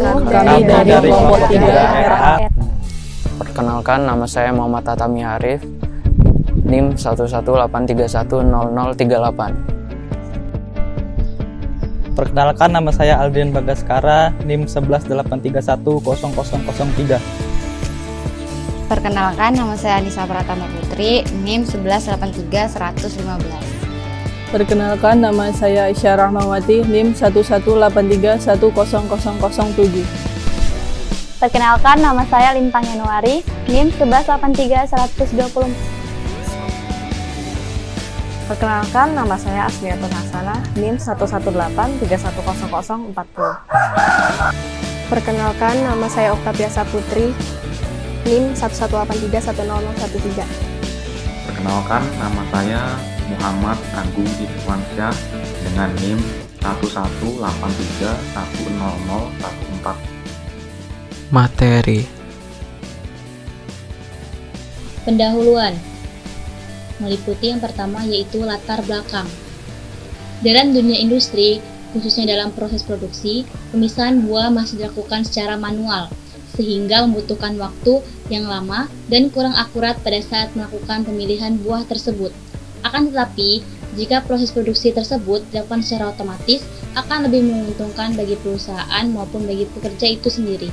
Kami dari kelompok 3 RA. Perkenalkan, nama saya Muhammad Tatami Harif, NIM 118310038. Perkenalkan, nama saya Aldrin Bagaskara, NIM 118310003. Perkenalkan, nama saya Anissa Pratama Putri, NIM 1183115. Perkenalkan, nama saya Aisyah Rahmawati, NIM 118310007. Perkenalkan, nama saya Lintang Yanuari, NIM 1183120. Perkenalkan, nama saya Asmiatun Hasanah, NIM 118310040. Perkenalkan, nama saya Oktavia Saputri, NIM 118310013. Perkenalkan, nama saya Muhammad Agung Irwansyah dengan NIM 118310014. Materi. Pendahuluan meliputi yang pertama yaitu latar belakang. Dalam dunia industri, khususnya dalam proses produksi, pemisahan buah masih dilakukan secara manual, sehingga membutuhkan waktu yang lama dan kurang akurat pada saat melakukan pemilihan buah tersebut. Akan tetapi, jika proses produksi tersebut dilakukan secara otomatis, akan lebih menguntungkan bagi perusahaan maupun bagi pekerja itu sendiri.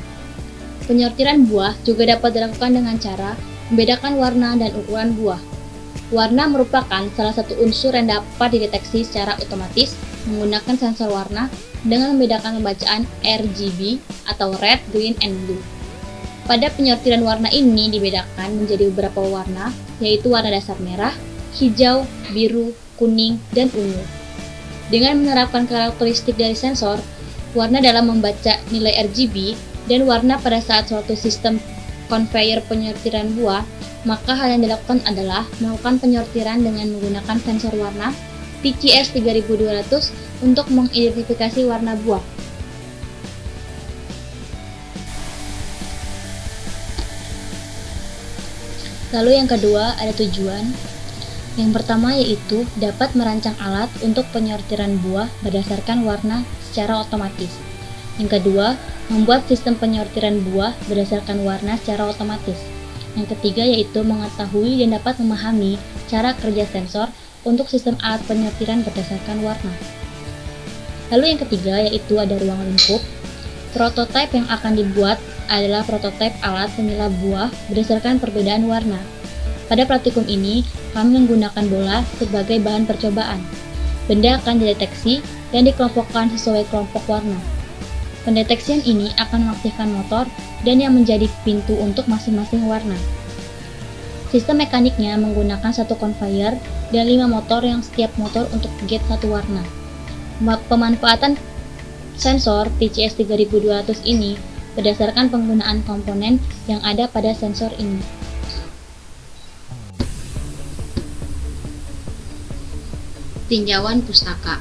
Penyortiran buah juga dapat dilakukan dengan cara membedakan warna dan ukuran buah. Warna merupakan salah satu unsur yang dapat dideteksi secara otomatis menggunakan sensor warna dengan membedakan pembacaan RGB atau Red, Green, and Blue. Pada penyortiran warna ini dibedakan menjadi beberapa warna, yaitu warna dasar merah, hijau, biru, kuning, dan ungu. Dengan menerapkan karakteristik dari sensor, warna dalam membaca nilai RGB, dan warna pada saat suatu sistem konveyor penyortiran buah, maka hal yang dilakukan adalah melakukan penyortiran dengan menggunakan sensor warna TCS 3200 untuk mengidentifikasi warna buah. Lalu yang kedua ada tujuan. Yang pertama yaitu dapat merancang alat untuk penyortiran buah berdasarkan warna secara otomatis. Yang kedua, membuat sistem penyortiran buah berdasarkan warna secara otomatis. Yang ketiga yaitu mengetahui dan dapat memahami cara kerja sensor untuk sistem alat penyortiran berdasarkan warna. Lalu yang ketiga yaitu ada ruang lingkup. Prototipe yang akan dibuat adalah prototipe alat pemilah buah berdasarkan perbedaan warna. Pada praktikum ini, kami menggunakan bola sebagai bahan percobaan. Benda akan dideteksi dan dikelompokkan sesuai kelompok warna. Pendeteksian ini akan mengaktifkan motor dan yang menjadi pintu untuk masing-masing warna. Sistem mekaniknya menggunakan satu konveyor dan 5 motor yang setiap motor untuk gate satu warna. Pemanfaatan sensor TCS 3200 ini berdasarkan penggunaan komponen yang ada pada sensor ini. Tinjauan pustaka.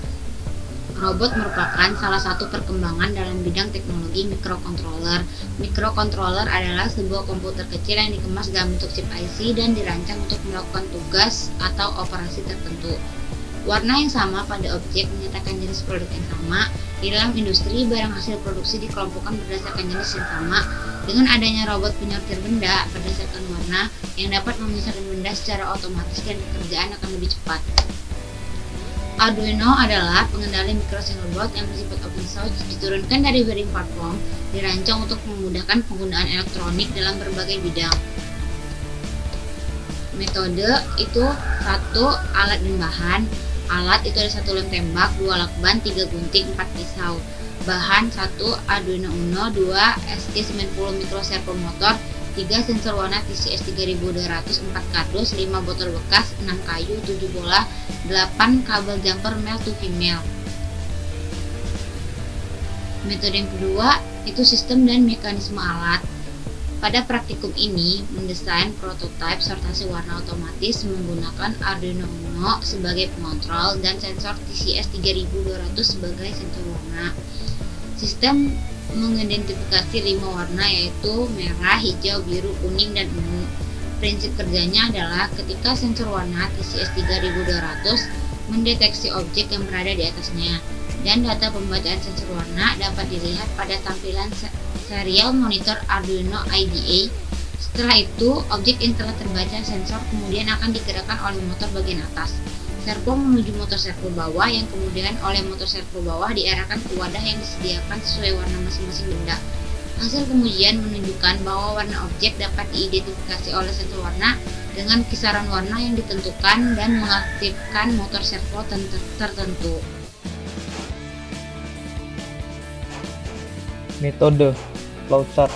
Robot merupakan salah satu perkembangan dalam bidang teknologi microcontroller. Microcontroller adalah sebuah komputer kecil yang dikemas dalam bentuk chip IC dan dirancang untuk melakukan tugas atau operasi tertentu. Warna yang sama pada objek menyatakan jenis produk yang sama. Di dalam industri, barang hasil produksi dikelompokkan berdasarkan jenis yang sama. Dengan adanya robot penyortir benda berdasarkan warna yang dapat memisahkan benda secara otomatis dan pekerjaan akan lebih cepat. Arduino adalah pengendali microsync board yang bersifat open source, diturunkan dari bearing platform, dirancang untuk memudahkan penggunaan elektronik dalam berbagai bidang. Metode itu 1. Alat dan bahan. Alat itu ada 1 lem tembak, 2 lakban, 3 gunting, 4 pisau. Bahan 1 Arduino Uno, 2 ST90 microservo motor, 3 sensor warna TCS 3200, 4 kardus, 5 botol bekas, 6 kayu, 7 bola, 8 kabel jumper male to female. Metode yang kedua itu sistem dan mekanisme alat. Pada praktikum ini, mendesain prototipe sortasi warna otomatis menggunakan Arduino Uno sebagai pengontrol dan sensor TCS 3200 sebagai sensor warna. Sistem mengidentifikasi 5 warna yaitu merah, hijau, biru, kuning, dan ungu. Prinsip kerjanya adalah ketika sensor warna TCS 3200 mendeteksi objek yang berada di atasnya dan data pembacaan sensor warna dapat dilihat pada tampilan serial monitor Arduino IDE. Setelah itu, objek yang telah terbaca sensor kemudian akan digerakkan oleh motor bagian atas. Servo menuju motor servo bawah yang kemudian oleh motor servo bawah diarahkan ke wadah yang disediakan sesuai warna masing-masing benda. Hasil kemudian menunjukkan bahwa warna objek dapat diidentifikasi oleh sensor warna dengan kisaran warna yang ditentukan dan mengaktifkan motor servo tertentu. Metode flowchart.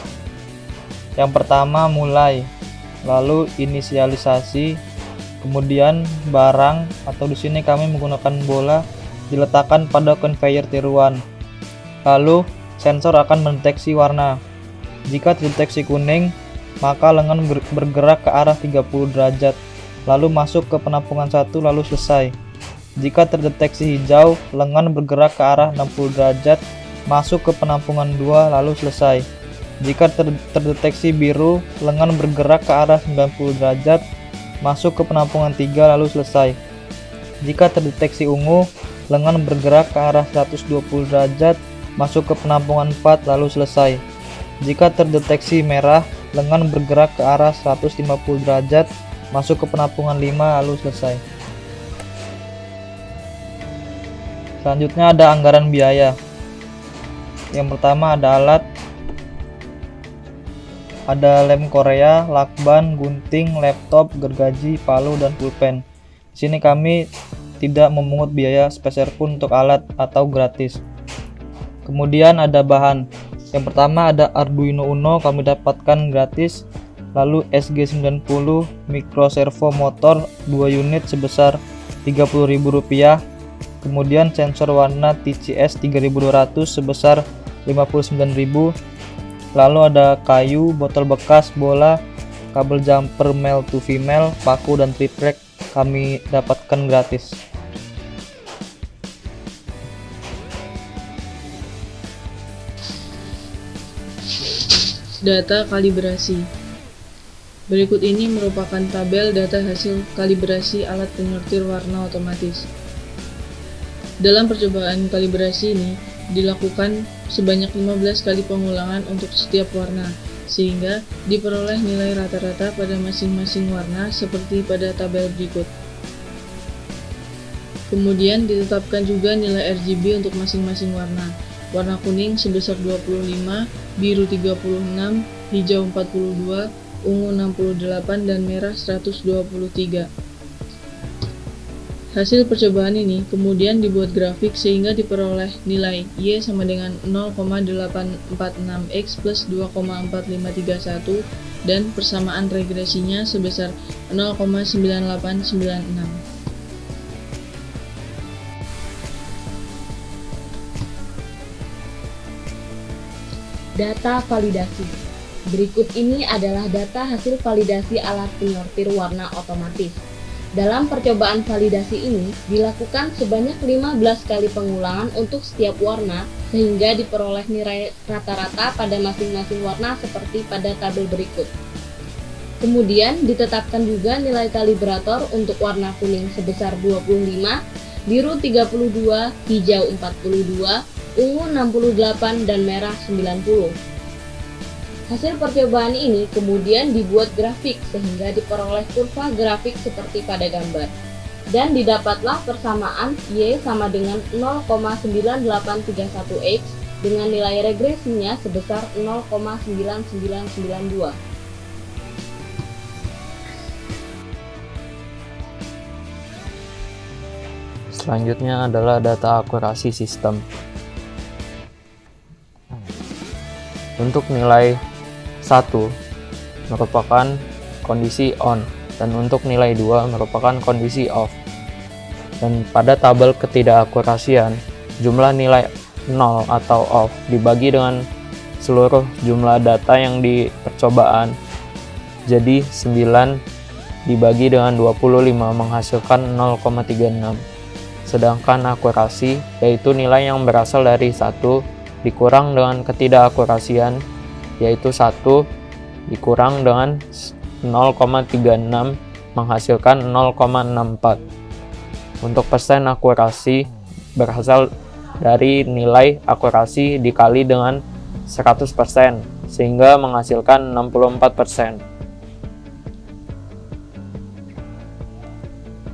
Yang pertama mulai, lalu inisialisasi, kemudian barang atau di sini kami menggunakan bola diletakkan pada conveyor tiruan. Lalu sensor akan mendeteksi warna. Jika terdeteksi kuning, maka lengan bergerak ke arah 30 derajat, lalu masuk ke penampungan 1 lalu selesai. Jika terdeteksi hijau, lengan bergerak ke arah 60 derajat, masuk ke penampungan 2 lalu selesai. Jika terdeteksi biru, lengan bergerak ke arah 90 derajat, masuk ke penampungan 3 lalu selesai. Jika terdeteksi ungu, lengan bergerak ke arah 120 derajat, masuk ke penampungan 4 lalu selesai. Jika terdeteksi merah, lengan bergerak ke arah 150 derajat, masuk ke penampungan 5 lalu selesai. Selanjutnya ada anggaran biaya. Yang pertama ada alat, ada lem Korea, lakban, gunting, laptop, gergaji, palu, dan pulpen. Di sini kami tidak memungut biaya sepeser pun untuk alat atau gratis. Kemudian ada bahan. Yang pertama ada Arduino Uno, kami dapatkan gratis. Lalu SG90 micro servo motor 2 unit sebesar Rp30.000. Kemudian sensor warna TCS 3200 sebesar Rp59.000. Lalu ada kayu, botol bekas, bola, kabel jumper male to female, paku, dan triplek kami dapatkan gratis. Data kalibrasi. Berikut ini merupakan tabel data hasil kalibrasi alat penyortir warna otomatis. Dalam percobaan kalibrasi ini dilakukan sebanyak 15 kali pengulangan untuk setiap warna, sehingga diperoleh nilai rata-rata pada masing-masing warna seperti pada tabel berikut. Kemudian ditetapkan juga nilai RGB untuk masing-masing warna. Warna kuning sebesar 25, biru 36, hijau 42, ungu 68, dan merah 123. Hasil percobaan ini kemudian dibuat grafik sehingga diperoleh nilai Y sama dengan 0,846X plus 2,4531 dan persamaan regresinya sebesar 0,9896. Data validasi. Berikut ini adalah data hasil validasi alat penyortir warna otomatis. Dalam percobaan validasi ini dilakukan sebanyak 15 kali pengulangan untuk setiap warna sehingga diperoleh nilai rata-rata pada masing-masing warna seperti pada tabel berikut. Kemudian ditetapkan juga nilai kalibrator untuk warna kuning sebesar 25, biru 32, hijau 42, ungu 68, dan merah 90. Hasil percobaan ini kemudian dibuat grafik sehingga diperoleh kurva grafik seperti pada gambar. Dan didapatlah persamaan Y sama dengan 0,9831X dengan nilai regresinya sebesar 0,9992. Selanjutnya adalah data akurasi sistem. Untuk nilai 1 merupakan kondisi on dan untuk nilai 2 merupakan kondisi off. Dan pada tabel ketidakakurasian, jumlah nilai 0 atau off dibagi dengan seluruh jumlah data yang di percobaan. Jadi 9 dibagi dengan 25 menghasilkan 0,36. Sedangkan akurasi yaitu nilai yang berasal dari 1 dikurang dengan ketidakakurasian yaitu 1 dikurang dengan 0,36 menghasilkan 0,64. Untuk persen akurasi berasal dari nilai akurasi dikali dengan 100%, sehingga menghasilkan 64%.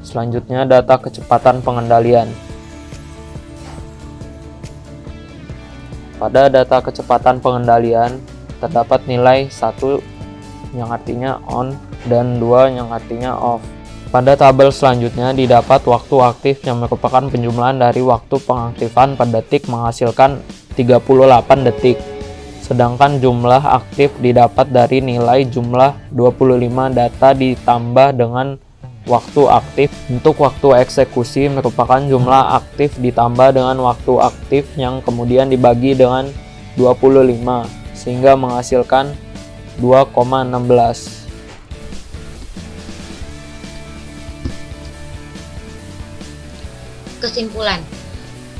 Selanjutnya, data kecepatan pengendalian. Pada data kecepatan pengendalian, terdapat nilai 1 yang artinya on dan 2 yang artinya off. Pada tabel selanjutnya didapat waktu aktif yang merupakan penjumlahan dari waktu pengaktifan per detik menghasilkan 38 detik. Sedangkan jumlah aktif didapat dari nilai jumlah 25 data ditambah dengan waktu aktif. Untuk waktu eksekusi merupakan jumlah aktif ditambah dengan waktu aktif yang kemudian dibagi dengan 25 sehingga menghasilkan 2,16. Kesimpulan.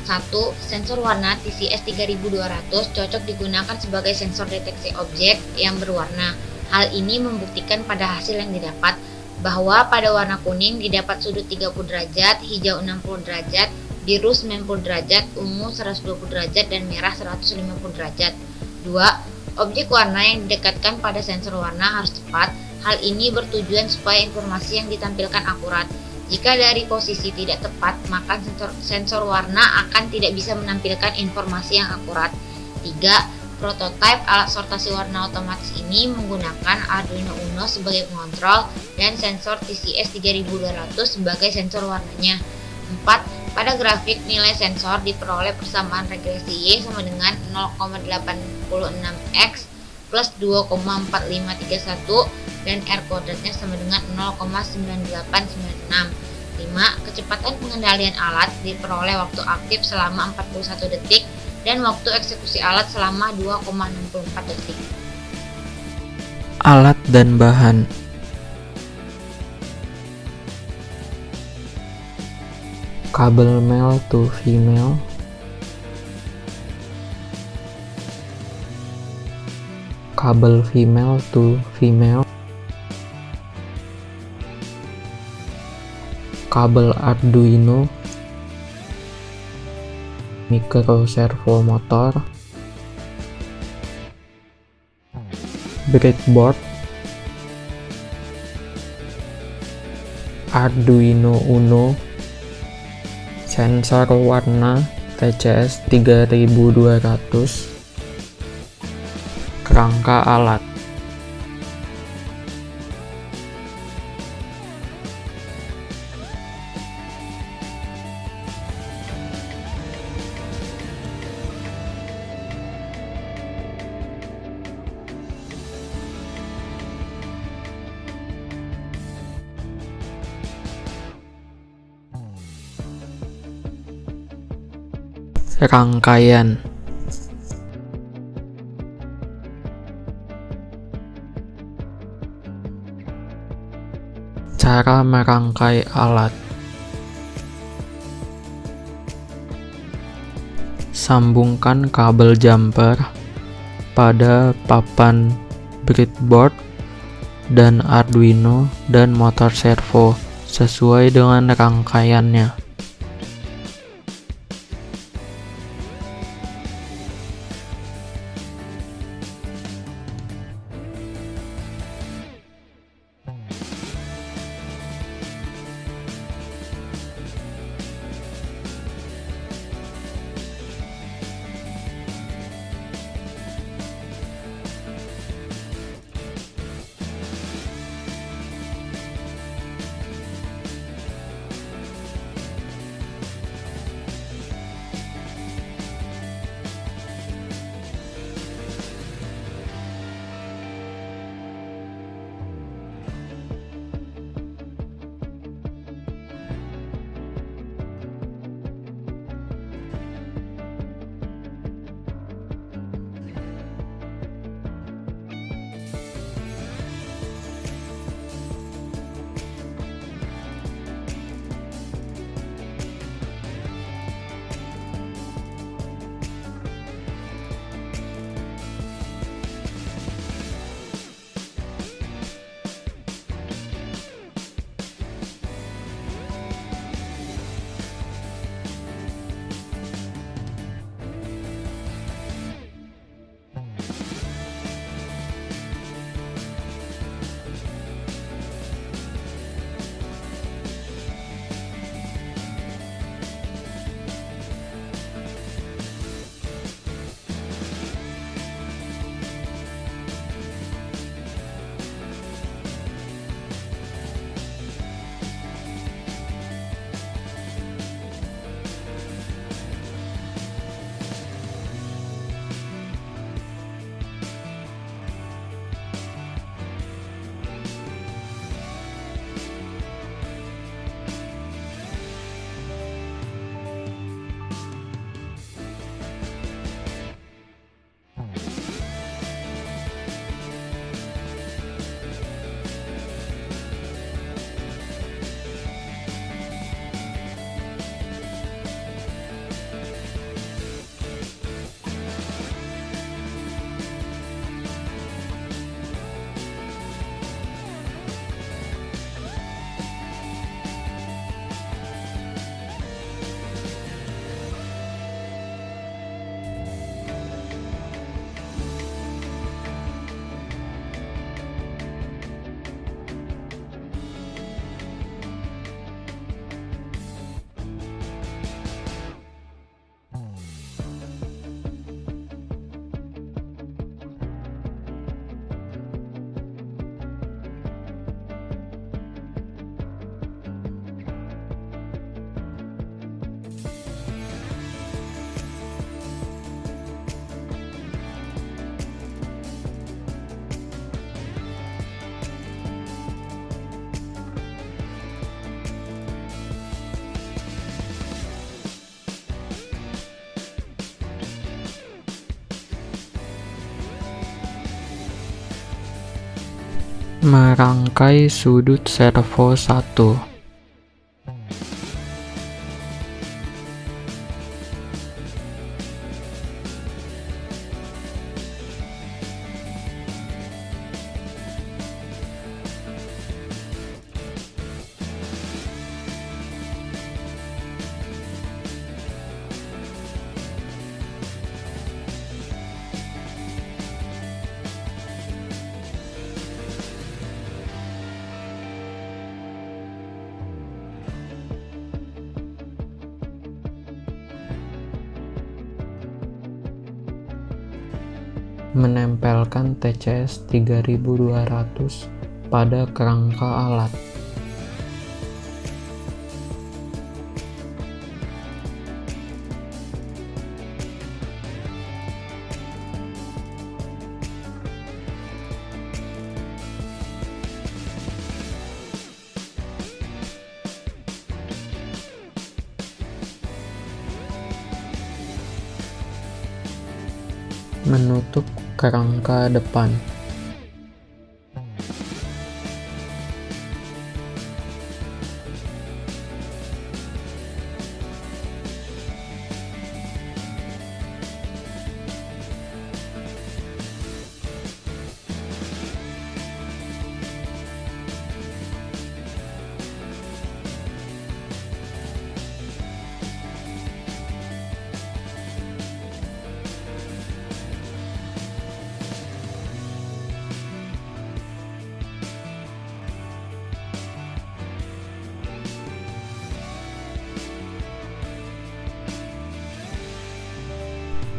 1. Sensor warna TCS 3200 cocok digunakan sebagai sensor deteksi objek yang berwarna. Hal ini membuktikan pada hasil yang didapat bahwa pada warna kuning didapat sudut 30 derajat, hijau 60 derajat, biru 90 derajat, ungu 120 derajat, dan merah 150 derajat. 2. Objek warna yang didekatkan pada sensor warna harus tepat. Hal ini bertujuan supaya informasi yang ditampilkan akurat. Jika dari posisi tidak tepat, maka sensor warna akan tidak bisa menampilkan informasi yang akurat. 3. Prototipe alat sortasi warna otomatis ini menggunakan Arduino Uno sebagai pengontrol dan sensor TCS 3200 sebagai sensor warnanya. 4. Pada grafik, nilai sensor diperoleh persamaan regresi Y sama dengan 0,86x plus 2,4531 dan R kuadratnya sama dengan 0,9896. 5. Kecepatan pengendalian alat diperoleh waktu aktif selama 41 detik dan waktu eksekusi alat selama 2,64 detik. Alat dan bahan. Kabel male to female, kabel female to female, kabel Arduino, micro servo motor, breadboard, Arduino Uno, sensor warna TCS 3200, kerangka alat. Rangkaian. Cara merangkai alat. Sambungkan kabel jumper pada papan breadboard dan Arduino dan motor servo sesuai dengan rangkaiannya. Merangkai sudut servo 1. Menempelkan TCS 3200 pada kerangka alat. Menutup kerangka depan.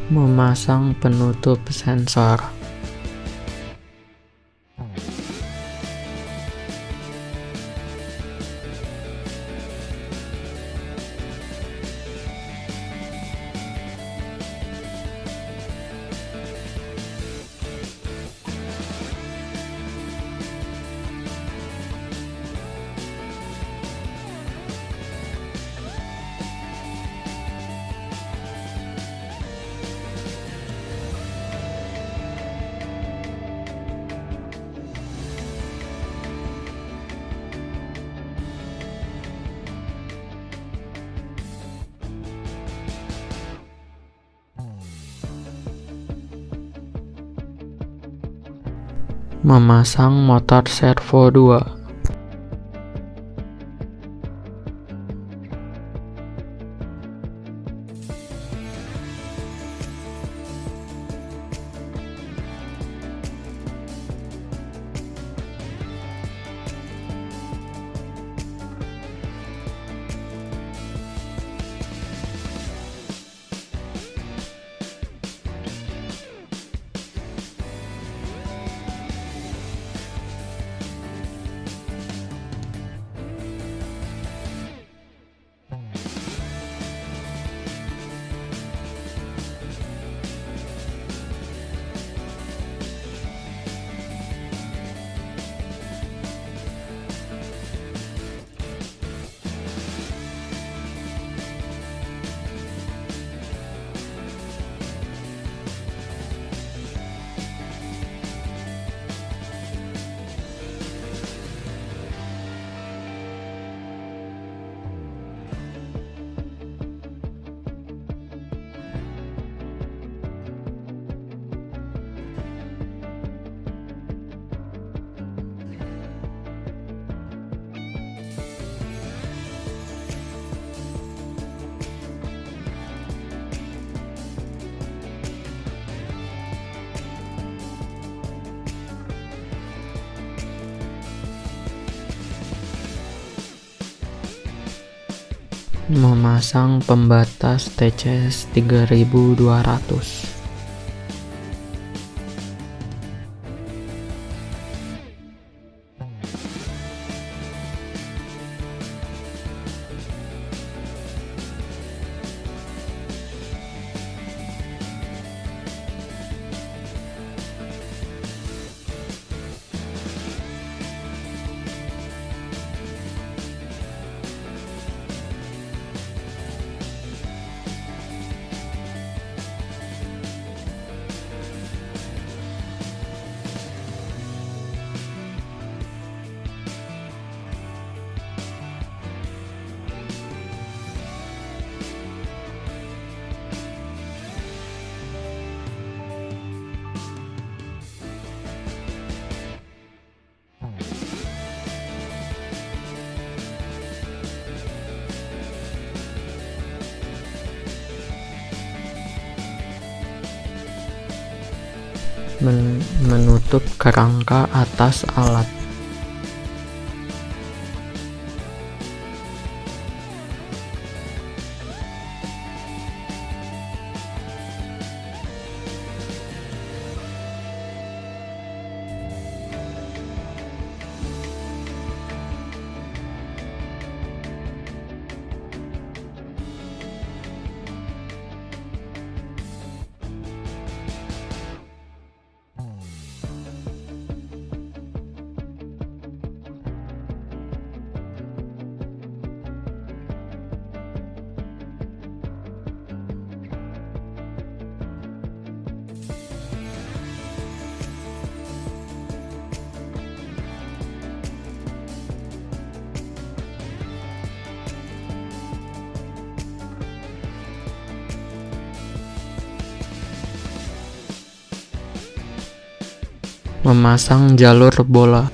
Memasang penutup sensor. Memasang motor servo 2. Memasang pembatas TCS 3200. menutup kerangka atas alat. Memasang jalur bola.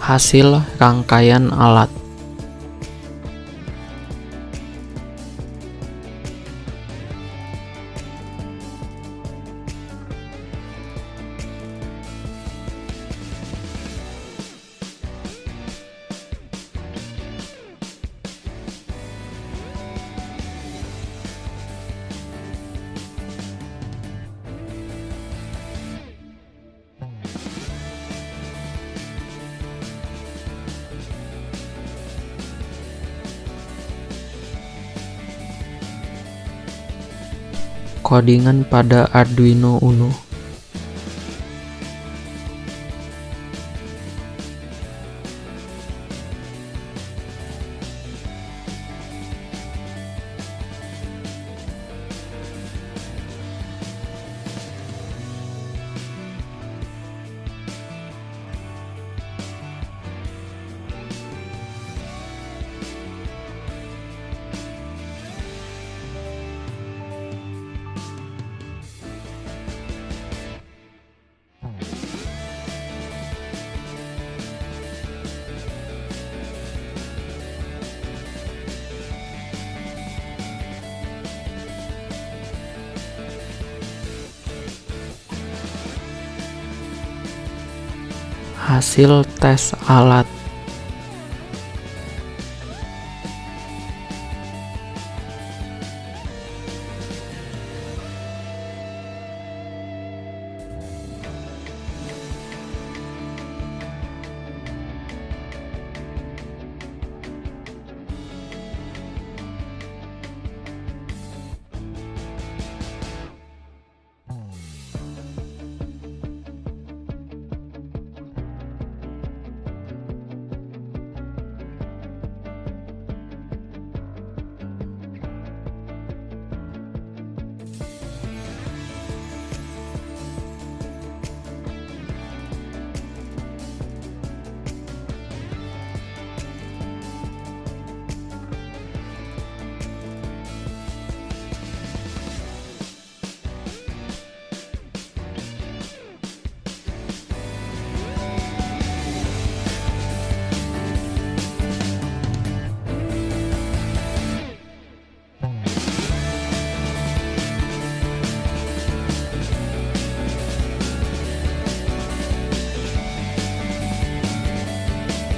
Hasil rangkaian alat. Codingan pada Arduino Uno. Hasil tes alat.